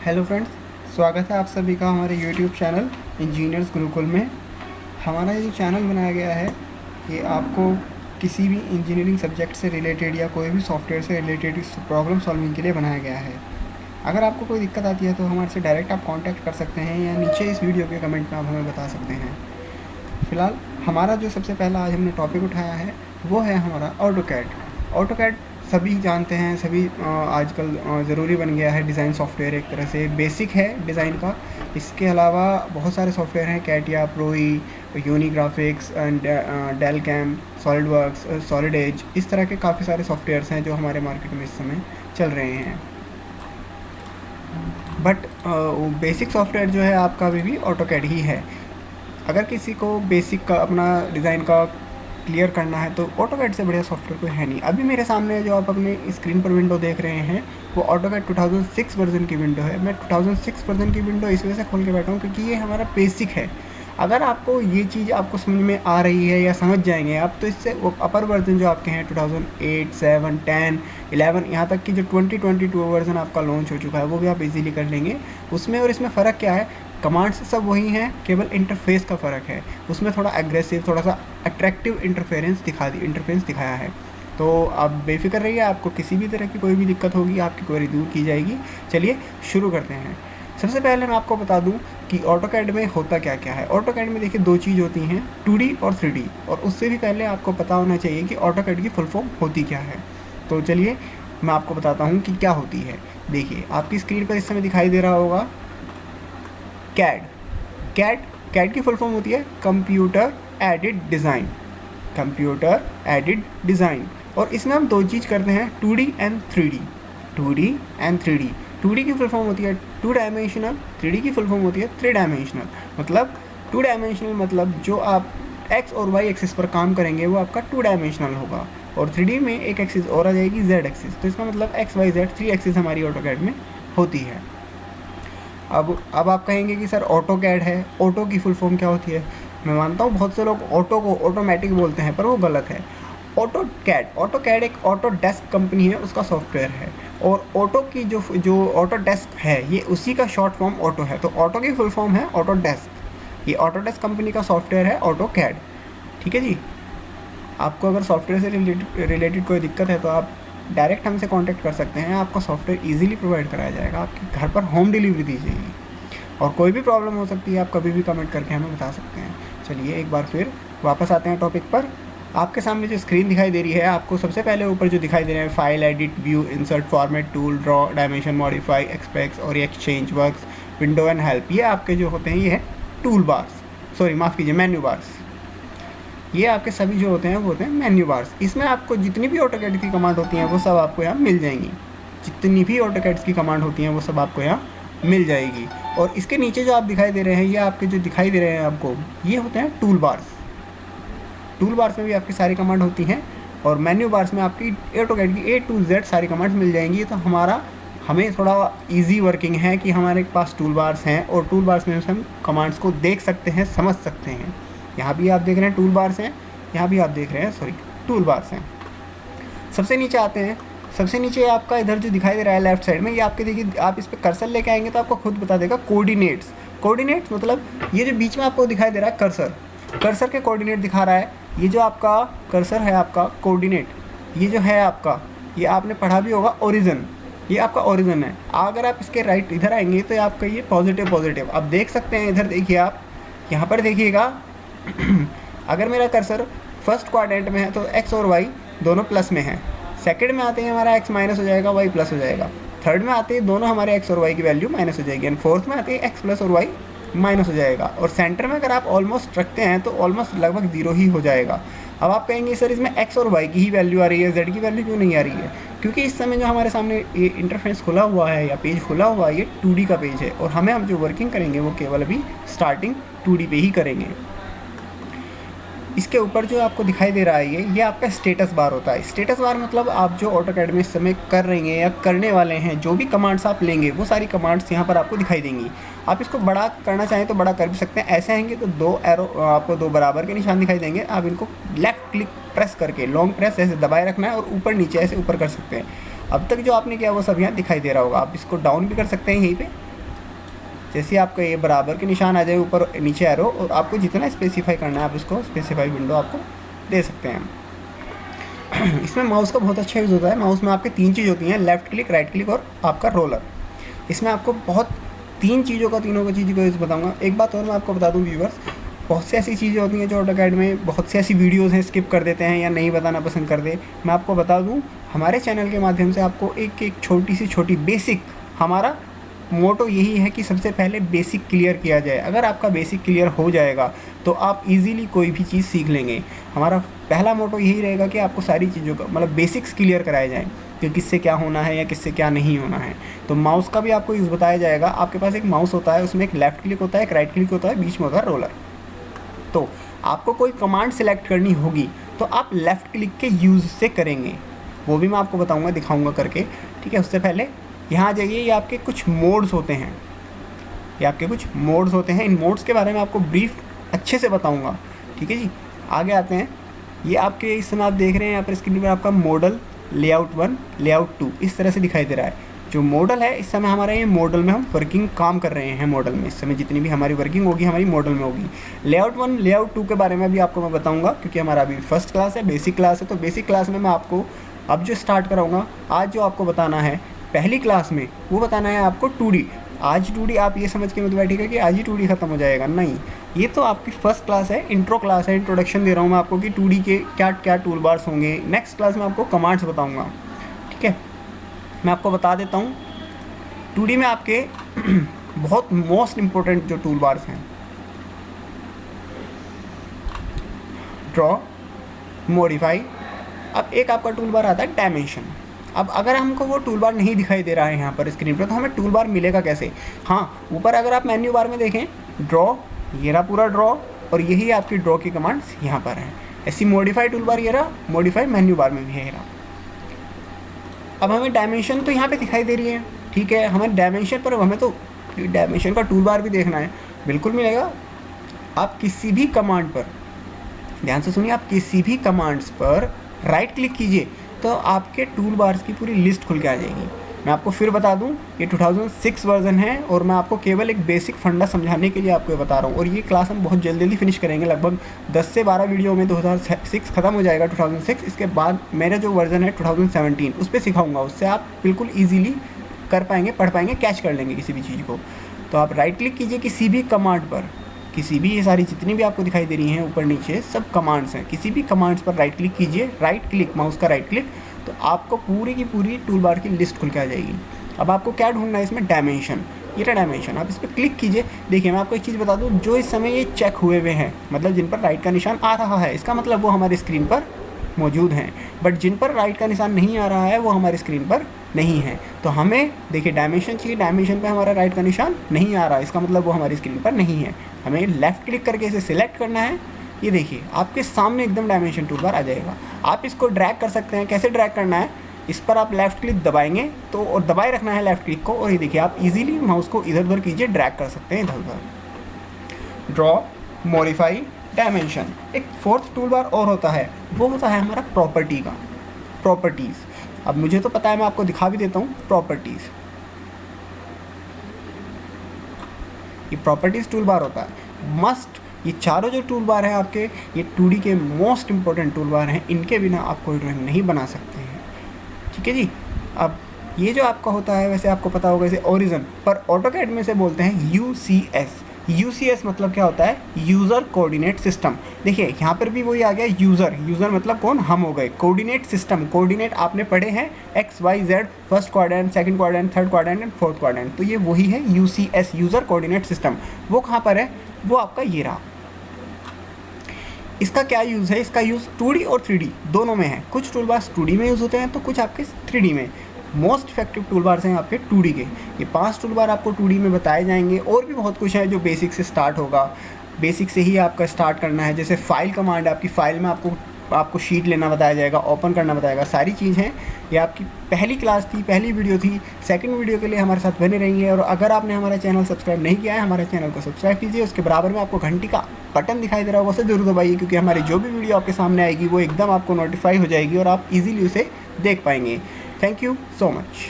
Hello friends, स्वागत है आप सभी का हमारे यूट्यूब चैनल इंजीनियर्स गुरुकुल में। हमारा ये जो चैनल बनाया गया है ये आपको किसी भी इंजीनियरिंग सब्जेक्ट से रिलेटेड या कोई भी सॉफ्टवेयर से रिलेटेड इस प्रॉब्लम सॉल्विंग के लिए बनाया गया है। अगर आपको कोई दिक्कत आती है तो हमारे से डायरेक्ट आप कांटेक्ट कर सकते हैं या नीचे इस वीडियो के कमेंट में आप हमें बता सकते हैं। फ़िलहाल हमारा जो सबसे पहला आज हमने टॉपिक उठाया है वो है हमारा ऑटोकैड। ऑटोकैड सभी जानते हैं, सभी आजकल ज़रूरी बन गया है। डिज़ाइन सॉफ्टवेयर एक तरह से बेसिक है डिज़ाइन का। इसके अलावा बहुत सारे सॉफ्टवेयर हैं, CATIA, Pro E, Unigraphics and Delcam, SolidWorks, Solid Edge, इस तरह के काफ़ी सारे सॉफ्टवेयर्स हैं जो हमारे मार्केट में इस समय चल रहे हैं। बट बेसिक सॉफ्टवेयर जो है आपका अभी भी ऑटोकैड ही है। अगर किसी को बेसिक का अपना डिज़ाइन का क्लियर करना है तो ऑटोकैड से बढ़िया सॉफ्टवेयर कोई है नहीं। अभी मेरे सामने जो आप अपने स्क्रीन पर विंडो देख रहे हैं वो ऑटोकैड 2006 वर्जन की विंडो है। मैं 2006 वर्जन की विंडो इस वजह से खोल के बैठा हूँ क्योंकि ये हमारा बेसिक है। अगर आपको ये चीज़ आपको समझ में आ रही है या समझ जाएंगे आप तो इससे वो अपर वर्जन जो आपके हैं 2008, 7, 10, 11, यहाँ तक कि जो 2022 वर्जन आपका लॉन्च हो चुका है वो भी आप इजीली कर लेंगे उसमें। और इसमें फ़र्क क्या है, कमांड्स सब वही हैं, केवल इंटरफेस का फ़र्क है। उसमें थोड़ा एग्रेसिव, थोड़ा सा अट्रैक्टिव इंटरफेरेंस दिखाया है। तो आप बेफिक्र रहिए, आपको किसी भी तरह की कोई भी दिक्कत होगी आपकी क्वेरी दूर की जाएगी। चलिए शुरू करते हैं। सबसे पहले मैं आपको बता दूं कि ऑटोकैड में होता क्या क्या है। ऑटोकैड में देखिए दो चीज़ होती हैं, 2D और 3D। और उससे भी पहले आपको पता होना चाहिए कि ऑटोकैड की फुल फॉर्म होती क्या है। तो चलिए मैं आपको बताता हूँ कि क्या होती है। देखिए आपकी स्क्रीन पर इस समय दिखाई दे रहा होगा कैड। कैड की फुल फॉर्म होती है computer aided design. Computer aided design. और इसमें हम दो चीज़ करते हैं, 2D and 3D। 2D and 3D। 2D की फुल फॉर्म होती है 2 डायमेंशनल, 3D की फुल फॉर्म होती है 3 डायमेंशनल। मतलब 2 डायमेंशनल मतलब जो आप एक्स और वाई एक्सिस पर काम करेंगे वो आपका 2 डायमेंशनल होगा। और 3D में एक एक्सिस और आ जाएगी, जेड एक्सिस। तो इसका मतलब एक्स वाई जेड 3 एक्सिस हमारी ऑटोकैड में होती है। अब आप कहेंगे कि सर ऑटोकैड है, ऑटो की फुल फॉर्म क्या होती है। मैं मानता हूँ बहुत से लोग ऑटो को ऑटोमेटिक बोलते हैं पर वो गलत है। ऑटोकैड एक ऑटोडेस्क कंपनी है, उसका सॉफ्टवेयर है। और ऑटो की जो ऑटोडेस्क है ये उसी का शॉर्ट फॉर्म ऑटो है। तो ऑटो की फुल फॉर्म है ऑटोडेस्क। ये ऑटोडेस्क कंपनी का सॉफ्टवेयर है ऑटोकैड। ठीक है जी। आपको अगर सॉफ्टवेयर से रिलेटेड कोई दिक्कत है तो आप डायरेक्ट हमसे कांटेक्ट कर सकते हैं। आपको सॉफ्टवेयर इजीली प्रोवाइड कराया जाएगा, आपके घर पर होम डिलीवरी दी जाएगी। और कोई भी प्रॉब्लम हो सकती है आप कभी भी कमेंट करके हमें बता सकते हैं। चलिए एक बार फिर वापस आते हैं टॉपिक पर। आपके सामने जो स्क्रीन दिखाई दे रही है, आपको सबसे पहले ऊपर जो दिखाई दे रहे हैं file, edit, view, insert, format, tool, draw, dimension, modify, express और exchange works, window and help, ये आपके जो होते हैं ये है टूल बार्स, सॉरी माफ़ कीजिए मेन्यू बार्स। ये आपके सभी जो होते हैं वो होते हैं मेन्यू बार्स। इसमें आपको जितनी भी ऑटोकैड की कमांड होती हैं वो सब आपको यहाँ मिल जाएंगी। जितनी भी ऑटोकैड्स की कमांड होती हैं वो सब आपको यहाँ मिल जाएगी। और इसके नीचे जो आप दिखाई दे रहे हैं, ये आपके जो दिखाई दे रहे हैं आपको, ये होते हैं टूल बार्स। टूल बार्स में भी आपकी सारी कमांड होती हैं और मेन्यू बार्स में आपकी ऑटोकैड की A to Z सारी कमांड्स मिल जाएंगी। तो हमें थोड़ा इजी वर्किंग है कि हमारे पास टूल बार्स हैं और टूल बार्स में हम कमांड्स को देख सकते हैं, समझ सकते हैं। यहाँ भी आप देख रहे हैं टूल बार्स हैं, यहाँ भी आप देख रहे हैं टूल बार्स हैं। सबसे नीचे आते हैं। सबसे नीचे आपका इधर जो दिखाई दे रहा है लेफ्ट साइड में, ये आपके देखिए, आप इस पर कर्सर लेके आएंगे तो आपको खुद बता देगा कोऑर्डिनेट्स मतलब ये जो बीच में आपको दिखाई दे रहा है कर्सर के कोऑर्डिनेट दिखा रहा है। ये जो आपका कर्सर है आपका कोऑर्डिनेट, ये जो है आपका, ये आपने पढ़ा भी होगा ओरिजिन, ये आपका ओरिजिन है। अगर आप इसके राइट इधर आएंगे तो आपका ये पॉजिटिव आप देख सकते हैं। इधर देखिए, आप यहाँ पर देखिएगा अगर मेरा कर्सर फर्स्ट क्वाड्रेंट में है तो एक्स और वाई दोनों प्लस में है। सेकंड में आते ही हमारा एक्स माइनस हो जाएगा, वाई प्लस हो जाएगा। थर्ड में आते ही दोनों हमारे एक्स और वाई की वैल्यू माइनस हो जाएगी। एंड फोर्थ में आते ही एक्स प्लस और वाई माइनस हो जाएगा। और सेंटर में अगर आप ऑलमोस्ट रखते हैं तो ऑलमोस्ट लगभग जीरो ही हो जाएगा। अब आप कहेंगे सर इसमें एक्स और वाई की ही वैल्यू आ रही है, जेड की वैल्यू क्यों नहीं आ रही है। क्योंकि इस समय जो हमारे सामने ये इंटरफेस खुला हुआ है या पेज खुला हुआ है, ये 2D का पेज है और हम जो वर्किंग करेंगे वो केवल अभी स्टार्टिंग 2D पे ही करेंगे। इसके ऊपर जो आपको दिखाई दे रहा है ये आपका स्टेटस बार होता है। स्टेटस बार मतलब आप जो ऑटोकैड में इस समय कर रहे हैं या करने वाले हैं, जो भी कमांड्स आप लेंगे वो सारी कमांड्स यहाँ पर आपको दिखाई देंगी। आप इसको बड़ा करना चाहें तो बड़ा कर भी सकते हैं। ऐसे आएंगे तो दो एरो आपको दो बराबर के निशान दिखाई देंगे। आप इनको लेफ़्ट क्लिक प्रेस करके लॉन्ग प्रेस ऐसे दबाए रखना है और ऊपर नीचे ऐसे ऊपर कर सकते हैं। अब तक जो आपने किया वो सब यहाँ दिखाई दे रहा होगा। आप इसको डाउन भी कर सकते हैं यहीं पर, जैसे ही आपका ये बराबर के निशान आ जाए ऊपर नीचे एरो, और आपको जितना स्पेसिफाई करना है आप इसको स्पेसिफाई विंडो आपको दे सकते हैं। इसमें माउस का बहुत अच्छा यूज़ होता है। माउस में आपके 3 चीज़ होती हैं, लेफ़्ट क्लिक, राइट क्लिक और आपका रोलर। इसमें आपको बहुत 3 चीज़ों का तीनों की चीज़ को यूज़ बताऊँगा। एक बात और मैं आपको बता दूँ व्यूवर्स, बहुत सी ऐसी चीज़ें होती हैं जो ऑटोकैड में, बहुत सी ऐसी वीडियोज़ हैं स्किप कर देते हैं या नहीं बताना पसंद कर दे। मैं आपको बता दूँ, हमारे चैनल के माध्यम से आपको एक छोटी सी छोटी बेसिक, हमारा मोटो यही है कि सबसे पहले बेसिक क्लियर किया जाए। अगर आपका बेसिक क्लियर हो जाएगा तो आप इजीली कोई भी चीज़ सीख लेंगे। हमारा पहला मोटो यही रहेगा कि आपको सारी चीज़ों का मतलब बेसिक्स क्लियर कराए जाएँ कि किससे क्या होना है या किससे क्या नहीं होना है। तो माउस का भी आपको यूज़ बताया जाएगा। आपके पास एक माउस होता है, उसमें एक लेफ़्ट क्लिक होता है, एक राइट क्लिक होता है, बीच में होता है रोलर। तो आपको कोई कमांड सेलेक्ट करनी होगी तो आप लेफ़्ट क्लिक के यूज़ से करेंगे, वो भी मैं आपको बताऊँगा, दिखाऊँगा करके, ठीक है। उससे पहले यहाँ आ जाइए, ये आपके कुछ मोड्स होते हैं, ये आपके कुछ मोड्स होते हैं। इन मोड्स के बारे में आपको ब्रीफ अच्छे से बताऊंगा, ठीक है जी। आगे आते हैं, ये आपके इस समय आप देख रहे हैं यहाँ पर स्क्रीन पर आपका मॉडल लेआउट 1, लेआउट 2 इस तरह से दिखाई दे रहा है। जो मॉडल है इस समय हमारा, ये मॉडल में हम वर्किंग काम कर रहे हैं। मॉडल में इस समय जितनी भी हमारी वर्किंग होगी हमारी मॉडल में होगी। लेआउट 1, लेआउट 2 के बारे में भी आपको मैं बताऊँगा, क्योंकि हमारा अभी फर्स्ट क्लास है, बेसिक क्लास है। तो बेसिक क्लास में मैं आपको अब जो स्टार्ट कराऊँगा, आज जो आपको बताना है पहली क्लास में, वो बताना है आपको 2D। आज 2D आप ये समझ के मत बैठिएगा कि आज ही 2D ख़त्म हो जाएगा, नहीं। ये तो आपकी फर्स्ट क्लास है, इंट्रो क्लास है, इंट्रोडक्शन दे रहा हूँ मैं आपको कि 2D के क्या क्या टूल बार्स होंगे। नेक्स्ट क्लास में आपको कमांड्स बताऊँगा, ठीक है। मैं आपको बता देता हूँ 2D में आपके बहुत मोस्ट इम्पोर्टेंट जो टूल बार्स हैं, ड्रॉ, मॉडिफाई। अब एक आपका टूल बार आता है डायमेंशन। अब अगर हमको वो टूल बार नहीं दिखाई दे रहा है यहाँ पर स्क्रीन पर, तो हमें टूल बार मिलेगा कैसे? हाँ, ऊपर अगर आप मेन्यू बार में देखें, ड्रॉ, ये रहा पूरा ड्रॉ, और यही आपकी ड्रॉ की कमांड्स यहाँ पर हैं। ऐसी मॉडिफाई टूल बार ये रहा, मॉडिफाई मेन्यू बार में भी है ये रहा। अब हमें डायमेंशन तो यहाँ पे दिखाई दे रही है, ठीक है। हमें डायमेंशन पर, हमें तो डायमेंशन का टूल बार भी देखना है, बिल्कुल मिलेगा। आप किसी भी कमांड पर, ध्यान से सुनिए, आप किसी भी कमांड्स पर राइट क्लिक कीजिए तो आपके टूल बार्स की पूरी लिस्ट खुल के आ जाएगी। मैं आपको फिर बता दूं, ये 2006 वर्जन है और मैं आपको केवल एक बेसिक फंडा समझाने के लिए आपको ये बता रहा हूँ। और ये क्लास हम बहुत जल्दी फिनिश करेंगे, लगभग 10 से 12 वीडियो में 2006 ख़त्म हो जाएगा, 2006। इसके बाद मेरा जो वर्जन है 2017 उस पर सिखाऊँगा, उससे आप बिल्कुल ईजीली कर पाएंगे, पढ़ पाएंगे, कैच कर लेंगे किसी भी चीज़ को। तो आप राइट क्लिक कीजिए किसी भी कमांड पर, किसी भी, ये सारी जितनी भी आपको दिखाई दे रही हैं ऊपर नीचे सब कमांड्स हैं, किसी भी कमांड्स पर राइट क्लिक कीजिए, राइट क्लिक, माउस का राइट क्लिक, तो आपको पूरी की पूरी टूल बार की लिस्ट खुल के आ जाएगी। अब आपको क्या ढूंढना है इसमें? डायमेंशन। ये रहा डायमेंशन, आप इस पर क्लिक कीजिए। देखिए मैं आपको एक चीज़ बता दूँ, जो इस समय ये चेक हुए हुए हैं, मतलब जिन पर राइट का निशान आ रहा है, इसका मतलब वो हमारी स्क्रीन पर मौजूद हैं। बट जिन पर राइट का निशान नहीं आ रहा है वो हमारी स्क्रीन पर नहीं है। तो हमें देखिए डायमेंशन चाहिए, डायमेंशन पे हमारा राइट का निशान नहीं आ रहा है, इसका मतलब वो हमारी स्क्रीन पर नहीं है। हमें लेफ़्ट क्लिक करके इसे सिलेक्ट करना है। ये देखिए आपके सामने एकदम डायमेंशन टूल बार आ जाएगा। आप इसको ड्रैग कर सकते हैं। कैसे ड्रैग करना है? इस पर आप लेफ़्ट क्लिक दबाएंगे तो, और दबाए रखना है लेफ़्ट क्लिक को, और ये देखिए आप इजीली माउस को इधर उधर कीजिए, ड्रैग कर सकते हैं इधर उधर। Draw, modify, dimension. एक फोर्थ टूल बार और होता है, वो होता है हमारा प्रॉपर्टी का, प्रॉपर्टीज़। अब मुझे तो पता है, मैं आपको दिखा भी देता हूँ प्रॉपर्टीज़। ये प्रॉपर्टीज़ टूल बार होता है मस्ट। ये चारों जो टूल बार हैं आपके, ये 2D के मोस्ट इंपॉर्टेंट टूल बार हैं, इनके बिना आप कोई ड्राइंग नहीं बना सकते हैं, ठीक है जी। अब ये जो आपका होता है, वैसे आपको पता होगा इसे ओरिजिन, पर ऑटोकैड में से बोलते हैं UCS। UCS मतलब क्या होता है? User coordinate system. देखिए यहाँ पर भी वही आ गया, यूज़र। यूज़र मतलब कौन? हम हो गए। कोऑर्डिनेट सिस्टम, कोऑर्डिनेट आपने पढ़े हैं XYZ, first quadrant, second quadrant, third quadrant and fourth quadrant. तो ये वही है UCS, यूज़र कोऑर्डिनेट सिस्टम। वो कहाँ पर है? वो आपका ये रहा। इसका क्या यूज़ है? इसका यूज़ 2D और 3D दोनों में है। कुछ टूल बार्स 2D में यूज़ होते हैं तो कुछ आपके 3D में। मोस्ट इफेक्टिव टूल बार्स हैं आपके 2D के। ये 5 टूल बार आपको 2D में बताए जाएंगे। और भी बहुत कुछ है जो बेसिक से स्टार्ट होगा, बेसिक से ही आपका स्टार्ट करना है। जैसे फाइल कमांड, आपकी फ़ाइल में आपको शीट लेना बताया जाएगा, ओपन करना बताएगा, सारी चीज़ हैं। ये आपकी पहली क्लास थी, पहली वीडियो थी। सेकंड वीडियो के लिए हमारे साथ बने रहिए। और अगर आपने हमारा चैनल सब्सक्राइब नहीं किया है, हमारे चैनल को सब्सक्राइब कीजिए। उसके बराबर में आपको घंटी का बटन दिखाई दे रहा होगा, उसे जरूर दबाइए, क्योंकि हमारी जो भी वीडियो आपके सामने आएगी वो एकदम आपको नोटिफाई हो जाएगी और आप इजीली उसे देख पाएंगे। Thank you so much.